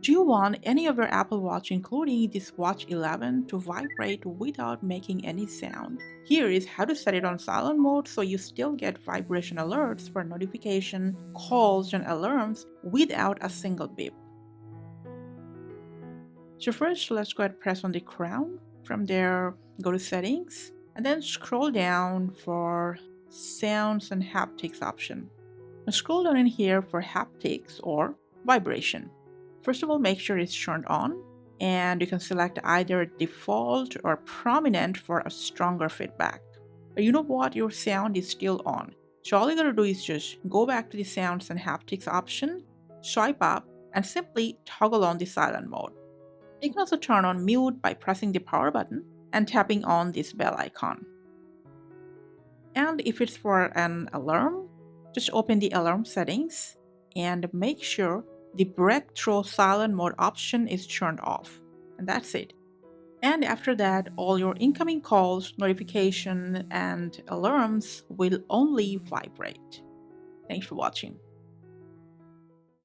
Do you want any of your Apple Watch, including this Watch 11, to vibrate without making any sound? Here is how to set it on silent mode so you still get vibration alerts for notification, calls, and alarms without a single beep. So first, let's go ahead and press on the crown. From there, go to settings, and then scroll down for sounds and haptics option. Now scroll down in here for haptics or vibration. First of all, make sure it's turned on, and you can select either default or prominent for a stronger feedback. But you know what? Your sound is still on. So all you gotta do is just go back to the sounds and haptics option, swipe up, and simply toggle on the silent mode. You can also turn on mute by pressing the power button and tapping on this bell icon. And if it's for an alarm, just open the alarm settings and make sure the breakthrough silent mode option is turned off. And that's it. And after that, all your incoming calls, notifications, and alarms will only vibrate. Thanks for watching.